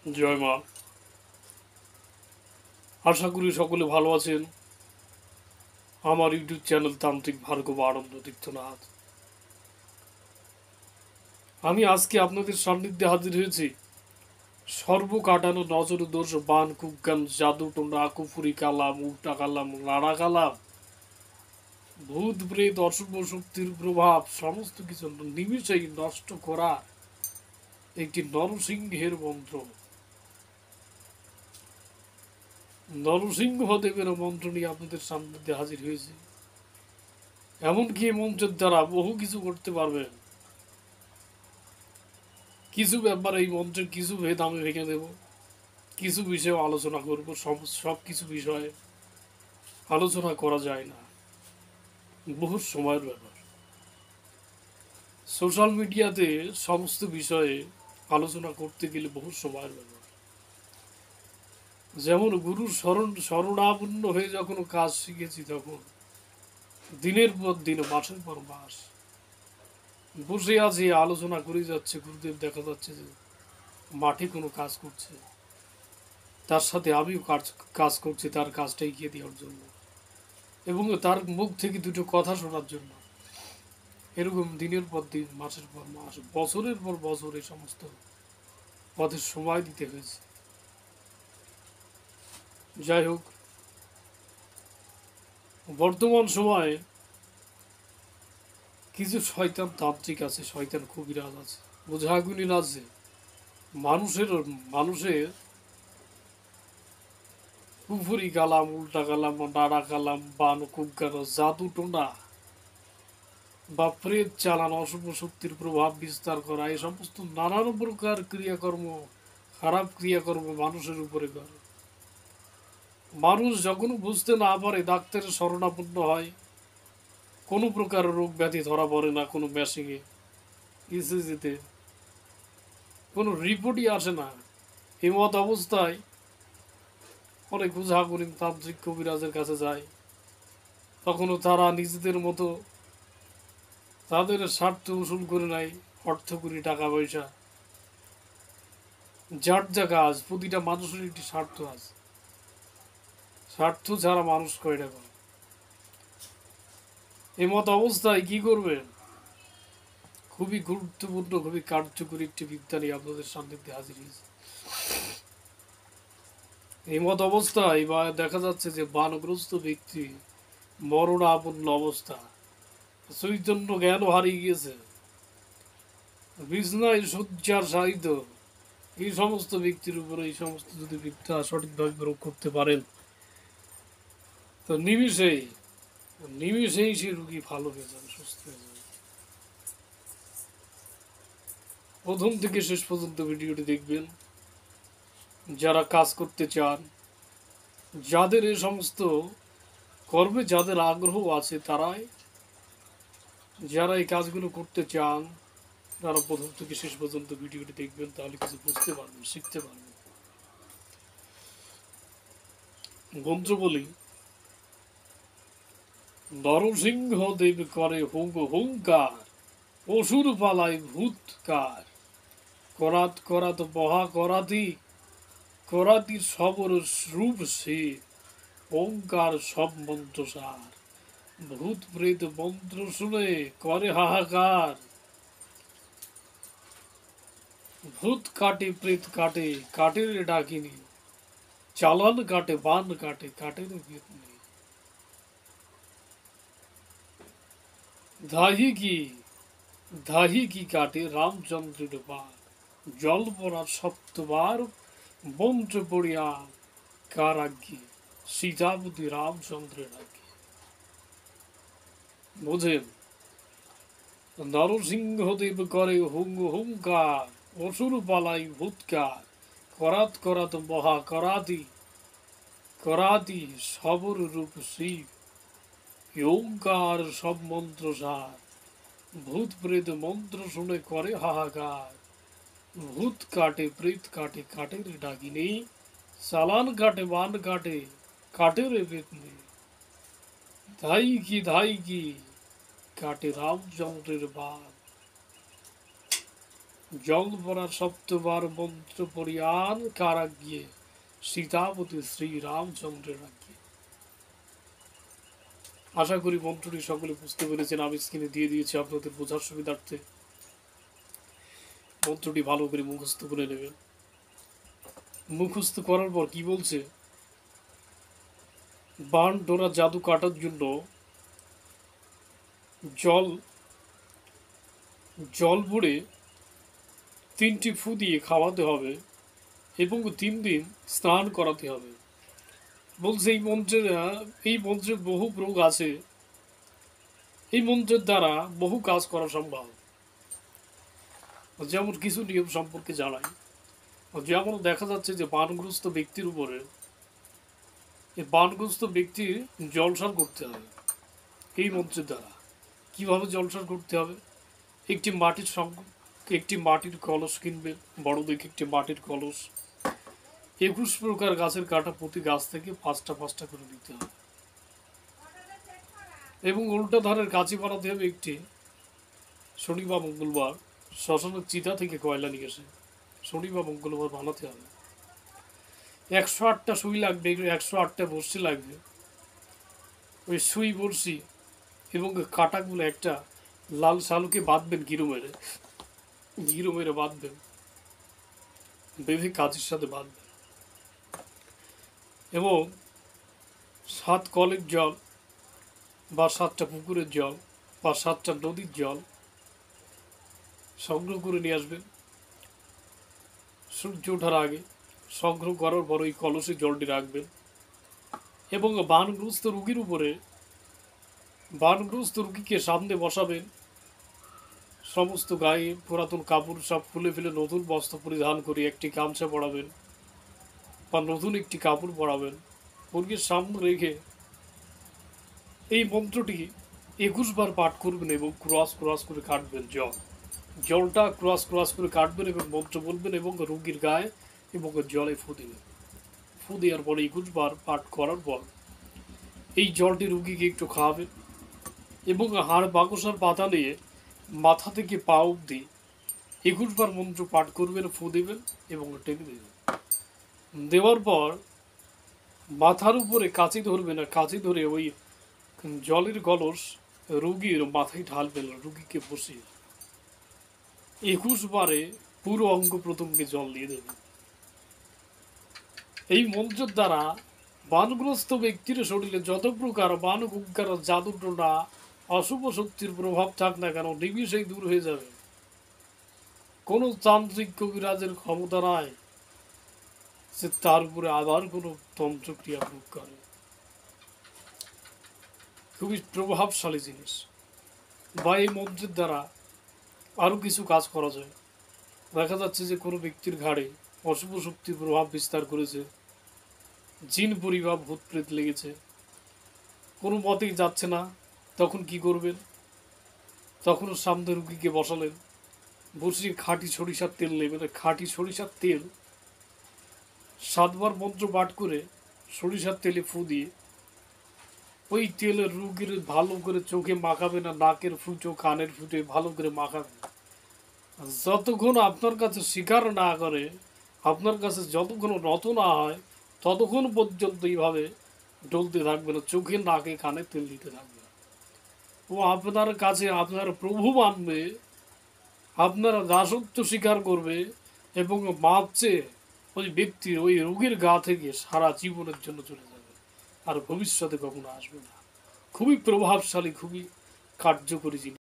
জয় মা। আশা করি সকলে ভালো আছেন। আমার ইউটিউব চ্যানেল তান্ত্রিক ভার্গব আনন্দ তীর্থনাথ। আমি আজকে আপনাদের সান্নিধ্যে হাজির হয়েছি। সর্ব কাটানো নজর দোষ বান কুজ্ঞান জাদু টোনা কুফুরি কালাম উল্টা কালাম লাড়া কালাম ভূত প্রেত অশুভ শক্তির প্রভাব সমস্ত কিছু নিমিষেই নষ্ট করা একটি নরসিংহের মন্ত্র। নরসিংহদেবের মন্ত্র নিয়ে আপনাদের সান্নিধ্যে হাজির হয়েছে। এমনকি এই মন্ত্রের দ্বারা বহু কিছু করতে পারবেন। কিছু ব্যাপার এই মন্ত্রের কিছু ভেদ আমি ভেঙে দেব, কিছু বিষয়ে আলোচনা করব। সব কিছু বিষয়ে আলোচনা করা যায় না, বহু সময়ের ব্যাপার। সোশ্যাল মিডিয়াতে সমস্ত বিষয়ে আলোচনা করতে গেলে বহু সময়ের ব্যাপার। যেমন গুরুর শরণাপন্ন হয়ে যখন কাজ শিখেছি, তখন দিনের পর দিন মাসের পর মাস বসে আছে আলোচনা করে যাচ্ছে। গুরুদেব দেখা যাচ্ছে যে মাঠে কোনো কাজ করছে, তার সাথে আমিও কাজ করছি তার কাজটা এগিয়ে দেওয়ার জন্য, এবং তার মুখ থেকে দুটো কথা শোনার জন্য। এরকম দিনের পর দিন মাসের পর মাস বছরের পর বছর এই সমস্ত পথে সময় দিতে হয়েছে। যাই হোক, বর্তমান সময়ে কিছু শয়তান তান্ত্রিক আছে, শয়তান কবিরাজ আছে, বোঝাগুনিন আছে। মানুষের কুফুরি কালাম উল্টা কালাম নাড়া কালাম বান কুজ্ঞান জাদু টোনা বা প্রেত চালান অশুভ শক্তির প্রভাব বিস্তার করা, এই সমস্ত নানান প্রকার ক্রিয়াকর্ম, খারাপ ক্রিয়াকর্ম মানুষের উপরে করে। মানুষ যখন বুঝতে না পারে ডাক্তারের শরণাপন্ন হয়, কোনো প্রকার রোগ ব্যাধি ধরা পড়ে না, কোনো মেশিনে ইসিজিতে কোনো রিপোর্টই আসে না। এমত অবস্থায় অনেক উঝাগুনিন তান্ত্রিক কবিরাজের কাছে যায়। তখনও তারা নিজেদের মতো তাদের স্বার্থ উসুল করে নেয়, অর্থ করি টাকা পয়সা। যার যা কাজ, প্রতিটা মানুষের একটি স্বার্থ আছে, স্বার্থ ছাড়া মানুষ কয়টা করে। এমত অবস্থায় কি করবেন? খুবই গুরুত্বপূর্ণ, খুবই কার্যকরী একটি বিদ্যা নিয়ে আপনাদের সান্নিধ্যে হাজির হয়েছে। এমত অবস্থায় বা দেখা যাচ্ছে যে বানগ্রস্ত ব্যক্তি মরণাপন্ন অবস্থা, চৈতন্য জ্ঞানও হারিয়ে গিয়েছে, বিছনায় শয্যার সাহিত্য, এই সমস্ত ব্যক্তির উপরে এই সমস্ত যদি বিদ্যা সঠিকভাবে প্রয়োগ করতে পারেন, তো নিমিষেই সে রুগী ভালো হয়ে যাবে, সুস্থ হয়ে যাবে। প্রথম থেকে শেষ পর্যন্ত ভিডিওটি দেখবেন। যারা কাজ করতে চান, যাদের এই সমস্ত কর্মে যাদের আগ্রহ আছে, যারা এই কাজগুলো করতে চান, তারা প্রথম থেকে শেষ পর্যন্ত ভিডিওটি দেখবেন, তাহলে কিছু বুঝতে পারবেন, শিখতে পারবেন। মন্ত্র বলি, নরসিংহ দেব করে হুঙ্কার, অসুর পালায় ভূতকার, করাত করাত মহা করাতি, করাতি সবর রূপ সে, ওঙ্কার সব মন্ত্র সার, ভূত প্রেত মন্ত্র শুনে করে হাহাকার, ভূত কাটে প্রেত কাটে কাটে রে ডাকিনি, চালান কাটে বান কাটে কাটে রে বেতনি, ধাহি কি ধাহি কি কাটে রামচন্দ্রের বার, জল পড়া সপ্তবার মন্ত্র পড়িয়া কার আজ্ঞে, সীতাপতি রামচন্দ্রের আজ্ঞে। বোঝেন? নরসিংহদেব করে হুঙ্কার, অসুর পালাই ভূতকার, করাত করাত মহা করাতি, করাতি সবর রূপ শিব, ওঙ্কার সব মন্ত্র সার, ভূত প্রেত মন্ত্র শুনে করে হাহাকার, ভূত কাটে প্রেত কাটে কাটে রে ডাকিনি, চালান কাটে বান কাটে কাটে রে বেতনি, ধাই কি কাটে রামচন্দ্রের বাদ। জল ভরার সপ্তবার মন্ত্র পরিয়ান কারাগ্যে সীতাপতি শ্রীরামচন্দ্রের আজ্ঞে। আশা করি মন্ত্রটি সকলে বুঝতে পেরেছেন। আমি স্ক্রিনে দিয়ে দিয়েছি আপনাদের বোঝার সুবিধার্থে। মন্ত্রটি ভালো করে মুখস্থ করে নেবেন। মুখস্থ করার পর কি বলছে, বান ডোরা জাদু কাটার জন্য জল জল ভরে 3টি ফু দিয়ে খাওয়াতে হবে এবং 3 দিন স্নান করাতে হবে। বলছে এই মন্ত্রের বহু প্রয়োগ আছে। এই মন্ত্রের দ্বারা বহু কাজ করা সম্ভব। যেমন কিছু নিয়ম সম্পর্কে জানাই। যেমন দেখা যাচ্ছে যে বানগ্রস্ত ব্যক্তির উপরে এই বানগ্রস্ত ব্যক্তির জলসান করতে হবে এই মন্ত্রের দ্বারা। কিভাবে জলসান করতে হবে, একটি মাটির কলস কিনবেন, বড় দেখে একটি মাটির কলস। 21 প্রকার গাছের কাটা প্রতি গাছ থেকে 5টা করে দিতে হবে এবং উল্টা ধারের কাঁচি বানাতে হবে একটি। শনি বা মঙ্গলবার শ্মশানের চিতা থেকে কয়লা নিয়ে এসে শনি বা মঙ্গলবার বানাতে হবে। 108টা সুই লাগবে, 108টা বড়শি লাগবে। ওই সুই বড়শি এবং কাটাগুলো একটা লাল শালুকে বাঁধবেন, ঘিরো মেরে বাঁধবেন, বেঁধে কাঁচির সাথে বাঁধবেন এবং 7 কলের জল বা 7টা পুকুরের জল বা 7টা নদীর জল সংগ্রহ করে নিয়ে আসবেন। সূর্য ওঠার আগে সংগ্রহ করার পর ওই কলসে জলটি রাখবেন এবং বানগ্রস্ত রুগীকে সামনে বসাবেন। সমস্ত গায়ে পুরাতন কাপড় সব খুলে ফেলে নতুন বস্ত্র পরিধান করে একটি গামছা পরাবেন বা নতুন একটি কাপড় পরাবেন। রোগীর সামনে রেখে এই মন্ত্রটি 21 বার পাঠ করবেন এবং ক্রস করে কাটবেন। জলটা ক্রস করে কাটবেন এবং মন্ত্র বলবেন এবং রোগীর গায়ে এবং জলে ফু দিবেন। ফু দেওয়ার পরে 21 বার পাঠ করার পর এই জলটি রুগীকে একটু খাওয়াবেন এবং হাড় বাকসার পাতা নিয়ে মাথা থেকে পা অবধি 21 বার মন্ত্র পাঠ করবেন, ফু দেবেন এবং টেনে দেবেন। দেওয়ার পর মাথার উপরে কাঁচি ধরবেন, আর কাঁচি ধরে ওই জলের কলস রুগীর মাথায় ঢালবেন, রুগীকে বসিয়ে 21 বারে পুরো অঙ্গ প্রত্যঙ্গে জল দিয়ে দেবেন। এই মন্ত্রের দ্বারা বানগ্রস্ত ব্যক্তির শরীরে যত প্রকার বান কুঙ্কার জাদু টোনা অশুভ শক্তির প্রভাব থাক না কেন নিমিষেই দূর হয়ে যাবে। কোনো তান্ত্রিক কবিরাজের ক্ষমতা নাই যে তার উপরে আবার কোনো তন্ত্রক্রিয়া প্রয়োগ করে। খুবই প্রভাবশালী জিনিস। বা এই মন্ত্রের দ্বারা আরও কিছু কাজ করা যায়। দেখা যাচ্ছে যে কোনো ব্যক্তির ঘাড়ে অশুভ শক্তির প্রভাব বিস্তার করেছে, জিন পরিবার ভূত প্রেত লেগেছে, কোনো মতেই যাচ্ছে না, তখন কি করবেন? তখন সামনে রুগীকে বসালেন, বসিয়ে খাঁটি সরিষার তেল নেবেন। খাঁটি সরিষার তেল 7 বার মন্ত্র পাঠ করে সরিষার তেলে ফু দিয়ে ওই তেলের রুগীর ভালো করে চোখে মাখাবেন, না নাকের ফুটো কানের ফুটে ভালো করে মাখাবেন। যতক্ষণ আপনার কাছে স্বীকার না করে, আপনার কাছে যতক্ষণ নত না হয়, ততক্ষণ পর্যন্ত এইভাবে ডলতে থাকবেন, চোখে নাকে কানে তেল দিতে থাকবেন। ও আপনার কাছে আপনার প্রভু মানবে, আপনার দাসত্ব স্বীকার করবে এবং মাপছে ওই ব্যক্তির ওই রোগীর গা থেকে সারা জীবনের জন্য চলে যাবে, আর ভবিষ্যতে কখনো আসবে না। খুবই প্রভাবশালী, খুবই কার্যকরী জিনিস।